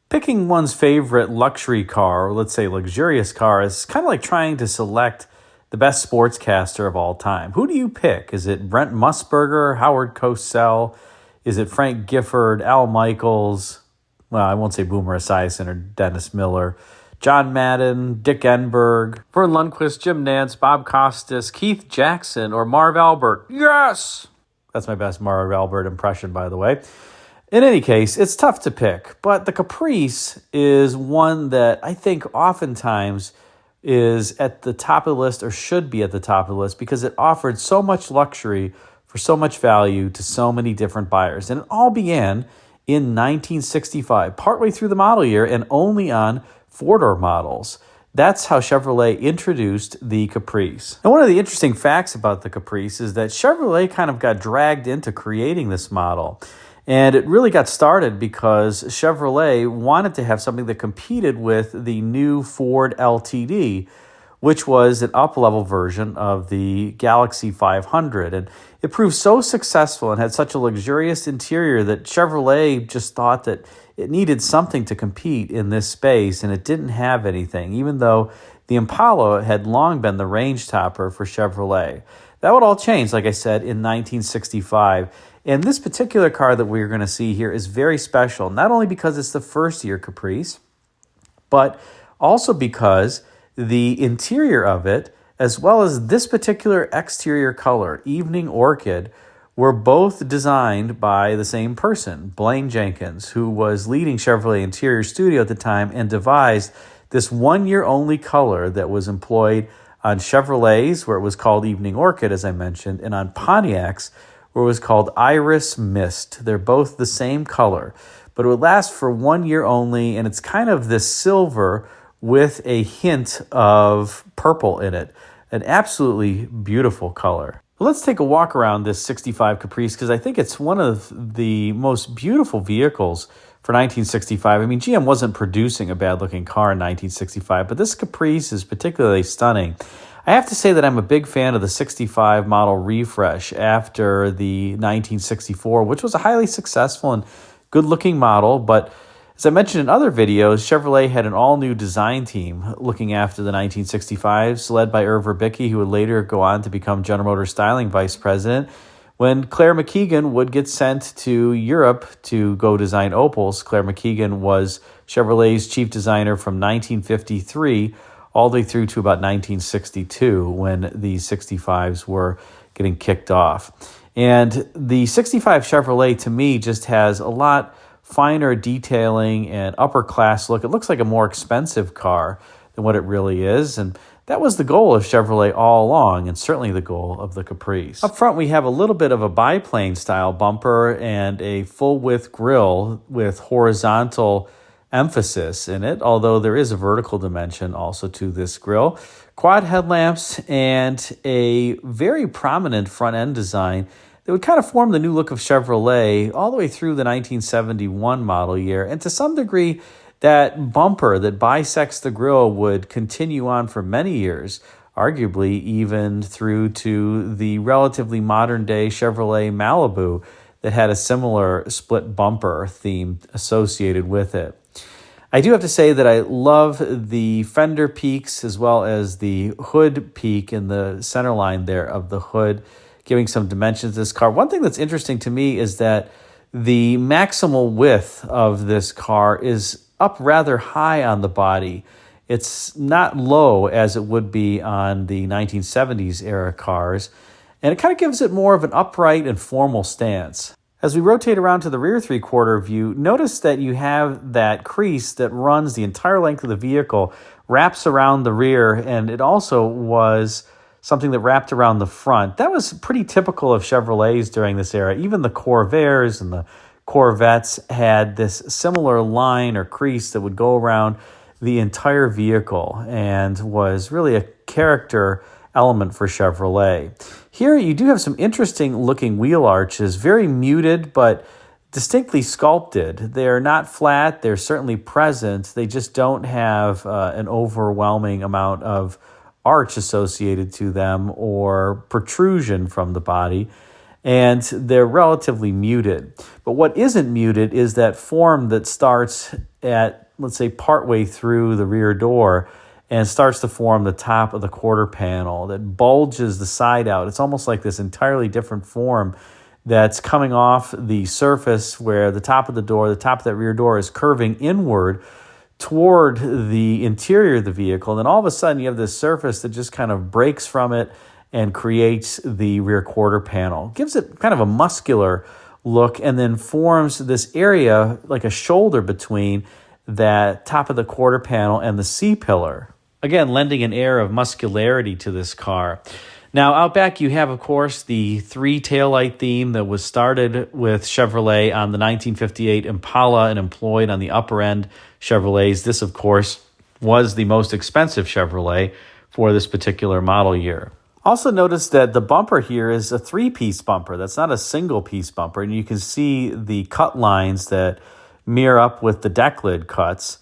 Picking one's favorite luxury car, or let's say luxurious car, is kind of like trying to select the best sportscaster of all time. Who do you pick? Is it Brent Musburger, Howard Cosell? Is it Frank Gifford, Al Michaels? Well, I won't say Boomer Esiason or Dennis Miller. John Madden, Dick Enberg, Vern Lundquist, Jim Nantz, Bob Costas, Keith Jackson, or Marv Albert. Yes! That's my best Marv Albert impression, by the way. In any case, it's tough to pick, but the Caprice is one that I think oftentimes is at the top of the list, or should be at the top of the list, because it offered so much luxury for so much value to so many different buyers. And it all began in 1965, partway through the model year, and only on four-door models. That's how Chevrolet introduced the Caprice. And one of the interesting facts about the Caprice is that Chevrolet kind of got dragged into creating this model. And it really got started because Chevrolet wanted to have something that competed with the new Ford LTD, which was an up-level version of the Galaxy 500. And it proved so successful and had such a luxurious interior that Chevrolet just thought that it needed something to compete in this space, and it didn't have anything, even though the Impala had long been the range topper for Chevrolet. That would all change, like I said, in 1965. And this particular car that we're going to see here is very special, not only because it's the first-year Caprice, but also because the interior of it, as well as this particular exterior color, Evening Orchid, were both designed by the same person, Blaine Jenkins, who was leading Chevrolet Interior Studio at the time and devised this one-year-only color that was employed on Chevrolets, where it was called Evening Orchid, as I mentioned, and on Pontiacs, where it was called Iris Mist. They're both the same color, but it would last for 1 year only, and it's kind of this silver with a hint of purple in it. An absolutely beautiful color. Well, let's take a walk around this 65 Caprice, because I think it's one of the most beautiful vehicles for 1965. I mean, GM wasn't producing a bad-looking car in 1965, but this Caprice is particularly stunning. I have to say that I'm a big fan of the 65 model refresh after the 1964, which was a highly successful and good-looking model. But as I mentioned in other videos, Chevrolet had an all-new design team looking after the 1965s, led by Irv Verbicki, who would later go on to become General Motors styling vice president. When Claire McKeegan would get sent to Europe to go design Opels, Claire McKeegan was Chevrolet's chief designer from 1953 all the way through to about 1962 when the 65s were getting kicked off. And the 65 Chevrolet, to me, just has a lot finer detailing and upper class look. It looks like a more expensive car than what it really is. And that was the goal of Chevrolet all along, and certainly the goal of the Caprice. Up front, we have a little bit of a biplane style bumper and a full width grille with horizontal emphasis in it, although there is a vertical dimension also to this grille. Quad headlamps and a very prominent front end design that would kind of form the new look of Chevrolet all the way through the 1971 model year. And to some degree, that bumper that bisects the grille would continue on for many years, arguably even through to the relatively modern day Chevrolet Malibu that had a similar split bumper theme associated with it. I do have to say that I love the fender peaks as well as the hood peak in the center line there of the hood, giving some dimensions to this car. One thing that's interesting to me is that the maximal width of this car is up rather high on the body. It's not low as it would be on the 1970s era cars, and it kind of gives it more of an upright and formal stance. As we rotate around to the rear three-quarter view, notice that you have that crease that runs the entire length of the vehicle, wraps around the rear, and it also was something that wrapped around the front. That was pretty typical of Chevrolets during this era. Even the Corvairs and the Corvettes had this similar line or crease that would go around the entire vehicle and was really a character element for Chevrolet. Here you do have some interesting looking wheel arches, very muted but distinctly sculpted. They're not flat, they're certainly present, they just don't have an overwhelming amount of arch associated to them or protrusion from the body. and they're relatively muted. But what isn't muted is that form that starts at, let's say, partway through the rear door and starts to form the top of the quarter panel that bulges the side out. It's almost like this entirely different form that's coming off the surface where the top of the door, the top of that rear door is curving inward toward the interior of the vehicle. And then all of a sudden you have this surface that just kind of breaks from it and creates the rear quarter panel. Gives it kind of a muscular look and then forms this area like a shoulder between that top of the quarter panel and the C-pillar. Again, lending an air of muscularity to this car. Now, out back, you have, of course, the 3 taillight theme that was started with Chevrolet on the 1958 Impala and employed on the upper-end Chevrolets. This, of course, was the most expensive Chevrolet for this particular model year. Also notice that the bumper here is a 3-piece bumper. That's not a single-piece bumper, and you can see the cut lines that mirror up with the deck lid cuts.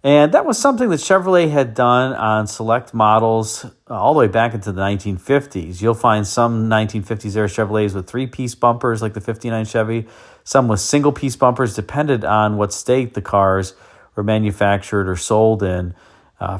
And that was something that Chevrolet had done on select models all the way back into the 1950s. You'll find some 1950s era Chevrolets with 3-piece bumpers like the 59 Chevy, some with single-piece bumpers depended on what state the cars were manufactured or sold in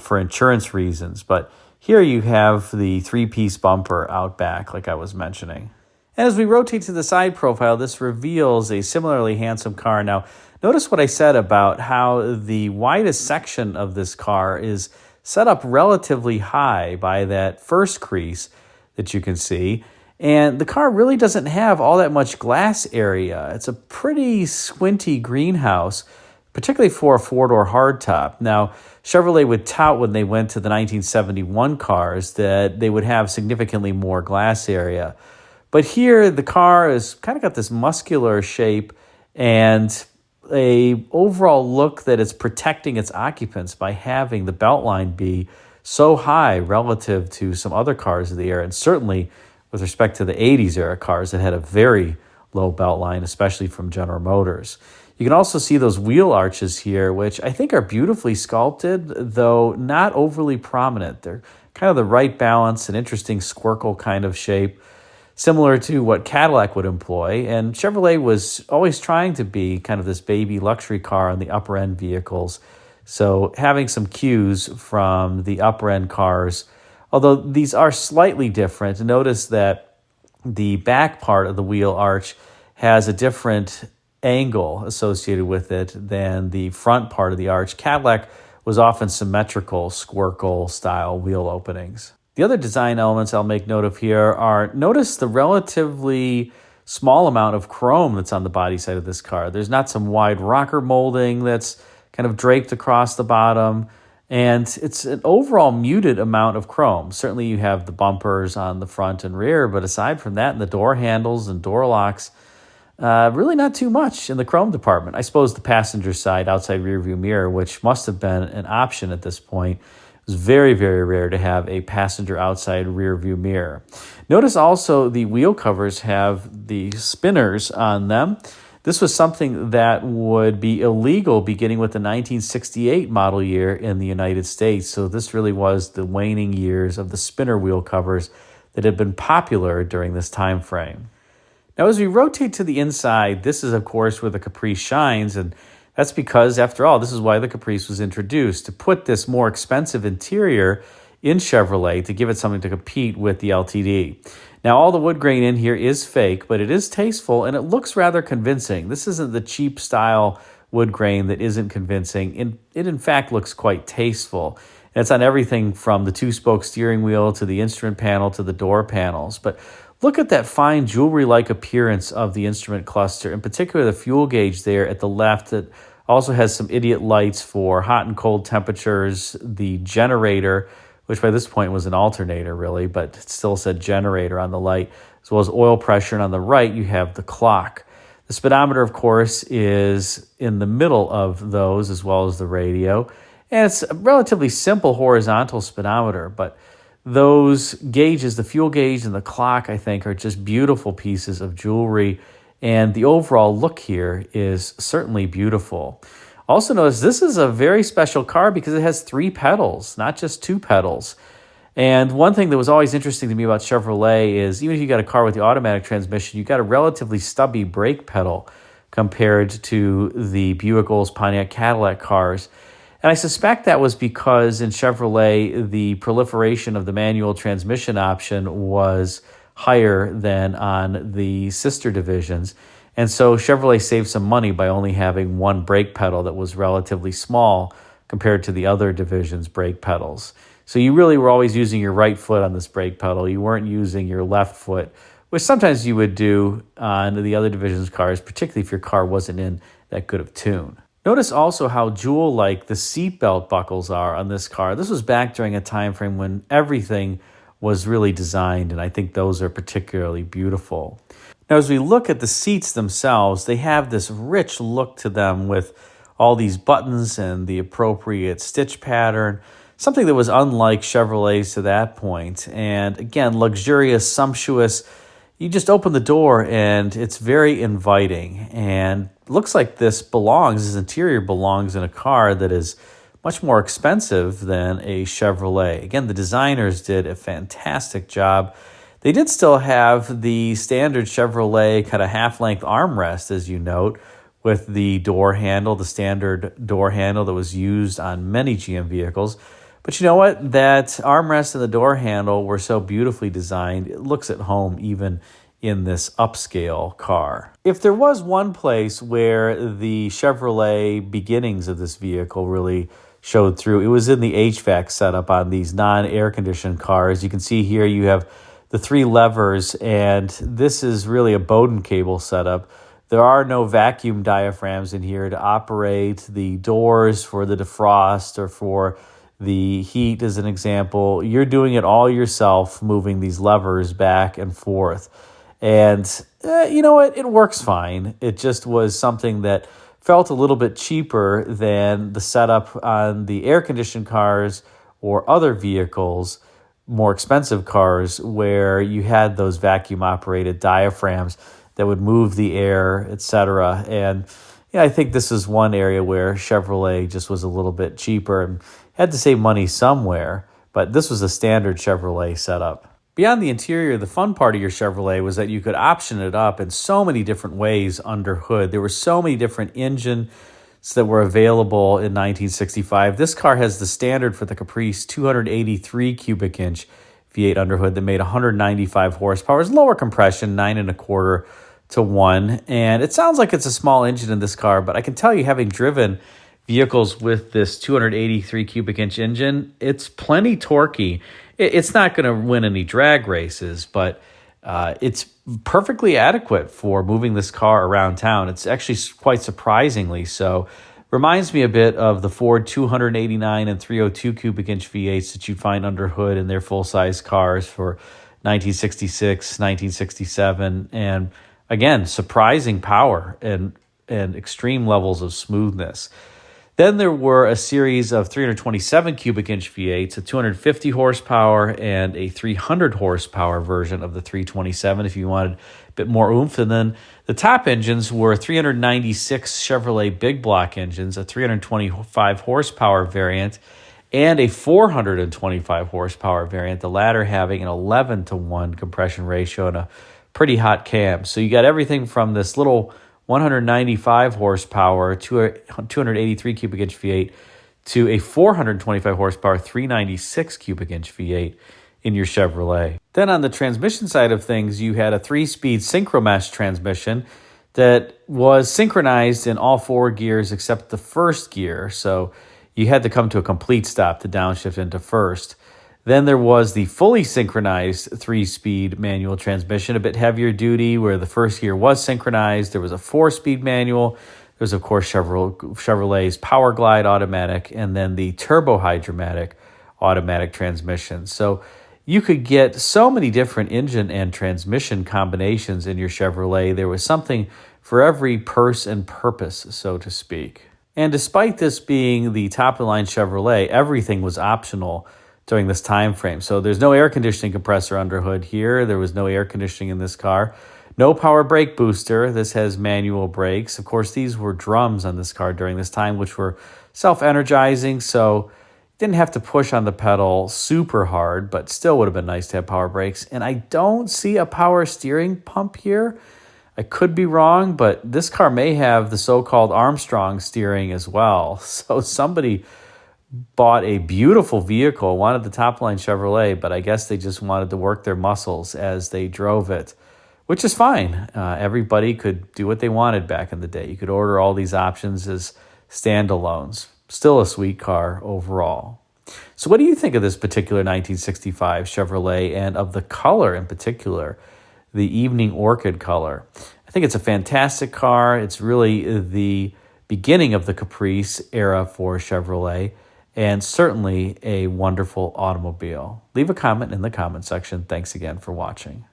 for insurance reasons. But here you have the 3-piece bumper out back like I was mentioning. And as we rotate to the side profile, this reveals a similarly handsome car. Now, notice what I said about how the widest section of this car is set up relatively high by that first crease that you can see. And the car really doesn't have all that much glass area. It's a pretty squinty greenhouse, particularly for a 4-door hardtop. Now, Chevrolet would tout when they went to the 1971 cars that they would have significantly more glass area. But here, the car has kind of got this muscular shape and a overall look that it's protecting its occupants by having the beltline be so high relative to some other cars of the era, and certainly with respect to the 80s era cars that had a very low beltline, especially from General Motors. You can also see those wheel arches here, which I think are beautifully sculpted, though not overly prominent. They're kind of the right balance, an interesting squircle kind of shape, similar to what Cadillac would employ. And Chevrolet was always trying to be kind of this baby luxury car on the upper end vehicles. So having some cues from the upper end cars, although these are slightly different. Notice that the back part of the wheel arch has a different angle associated with it than the front part of the arch. Cadillac was often symmetrical squircle style wheel openings. The other design elements I'll make note of here are, notice the relatively small amount of chrome that's on the body side of this car. There's not some wide rocker molding that's kind of draped across the bottom, and it's an overall muted amount of chrome. Certainly you have the bumpers on the front and rear, but aside from that, and the door handles and door locks, really not too much in the chrome department. I suppose the passenger side outside rear view mirror, which must have been an option at this point. It's very, very rare to have a passenger outside rear view mirror. Notice also the wheel covers have the spinners on them. This was something that would be illegal beginning with the 1968 model year in the United States. So this really was the waning years of the spinner wheel covers that had been popular during this time frame. Now, as we rotate to the inside, this is, of course, where the Caprice shines, and that's because, after all, this is why the Caprice was introduced, to put this more expensive interior in Chevrolet to give it something to compete with the LTD. Now, all the wood grain in here is fake, but it is tasteful, and it looks rather convincing. This isn't the cheap style wood grain that isn't convincing. It in fact, looks quite tasteful. And it's on everything from the 2-spoke steering wheel to the instrument panel to the door panels. But look at that fine jewelry-like appearance of the instrument cluster, in particular the fuel gauge there at the left that also has some idiot lights for hot and cold temperatures, the generator, which by this point was an alternator really, but it still said generator on the light, as well as oil pressure. And on the right, you have the clock. The speedometer, of course, is in the middle of those, as well as the radio. And it's a relatively simple horizontal speedometer, but those gauges, the fuel gauge and the clock, I think, are just beautiful pieces of jewelry. And the overall look here is certainly beautiful. Also notice this is a very special car because it has 3 pedals, not just 2 pedals. And one thing that was always interesting to me about Chevrolet is even if you got a car with the automatic transmission, you got a relatively stubby brake pedal compared to the Buick, Pontiac, Cadillac cars. And I suspect that was because in Chevrolet, the proliferation of the manual transmission option was higher than on the sister divisions. And so Chevrolet saved some money by only having one brake pedal that was relatively small compared to the other divisions' brake pedals. So you really were always using your right foot on this brake pedal. You weren't using your left foot, which sometimes you would do on the other divisions' cars, particularly if your car wasn't in that good of tune. Notice also how jewel-like the seatbelt buckles are on this car. This was back during a time frame when everything was really designed, and I think those are particularly beautiful. Now, as we look at the seats themselves, they have this rich look to them with all these buttons and the appropriate stitch pattern, something that was unlike Chevrolets to that point. And again, luxurious, sumptuous. You just open the door and it's very inviting, and looks like this interior belongs in a car that is much more expensive than a Chevrolet. Again, the designers did a fantastic job. They did still have the standard Chevrolet kind of half-length armrest, as you note, with the door handle, the standard door handle that was used on many GM vehicles. But you know what? That armrest and the door handle were so beautifully designed, it looks at home even in this upscale car. If there was one place where the Chevrolet beginnings of this vehicle really showed through, it was in the HVAC setup on these non-air-conditioned cars. You can see here you have the three levers, and this is really a Bowden cable setup. There are no vacuum diaphragms in here to operate the doors for the defrost or for the heat, as an example. You're doing it all yourself, moving these levers back and forth. And you know what? It works fine. It just was something that felt a little bit cheaper than the setup on the air-conditioned cars or other vehicles, more expensive cars, where you had those vacuum-operated diaphragms that would move the air, etc. And I think this is one area where Chevrolet just was a little bit cheaper and had to save money somewhere, but this was a standard Chevrolet setup. Beyond the interior, the fun part of your Chevrolet was that you could option it up in so many different ways under hood. There were so many different engines that were available in 1965. This car has the standard for the Caprice 283 cubic inch V8 underhood that made 195 horsepower. It's lower compression, 9.25 to 1. And it sounds like it's a small engine in this car, but I can tell you, having driven vehicles with this 283 cubic inch engine, it's plenty torquey. It's not going to win any drag races, but it's perfectly adequate for moving this car around town. It's actually quite surprisingly so. Reminds me a bit of the Ford 289 and 302 cubic inch V8s that you'd find under hood in their full-size cars for 1966, 1967. And again, surprising power and extreme levels of smoothness. Then there were a series of 327 cubic inch V8s, a 250 horsepower and a 300 horsepower version of the 327 if you wanted a bit more oomph. And then the top engines were 396 Chevrolet big block engines, a 325 horsepower variant, and a 425 horsepower variant, the latter having an 11 to 1 compression ratio and a pretty hot cam. So you got everything from this little 195 horsepower to a 283 cubic inch V8 to a 425 horsepower 396 cubic inch V8 in your Chevrolet. Then on the transmission side of things, you had a 3-speed synchromesh transmission that was synchronized in all 4 gears except the first gear. So you had to come to a complete stop to downshift into first. Then there was the fully synchronized 3-speed manual transmission, a bit heavier duty, where the first gear was synchronized. There was a 4-speed manual. There's, of course, Chevrolet's Power Glide automatic, and then the Turbo Hydromatic automatic transmission. So you could get so many different engine and transmission combinations in your Chevrolet. There was something for every purse and purpose, so to speak. And despite this being the top-of-the-line Chevrolet, everything was optional during this time frame. So there's no air conditioning compressor under hood here. There was no air conditioning in this car. No power brake booster. This has manual brakes. Of course, these were drums on this car during this time, which were self-energizing. So Didn't have to push on the pedal super hard, but still would have been nice to have power brakes. And I don't see a power steering pump here. I could be wrong, but this car may have the so-called Armstrong steering as well. So somebody bought a beautiful vehicle, wanted the top-line Chevrolet, but I guess they just wanted to work their muscles as they drove it, which is fine. Everybody could do what they wanted back in the day. You could order all these options as standalones. Still a sweet car overall. So what do you think of this particular 1965 Chevrolet and of the color in particular, the evening orchid color? I think it's a fantastic car. It's really the beginning of the Caprice era for Chevrolet, and certainly a wonderful automobile. Leave a comment in the comment section. Thanks again for watching.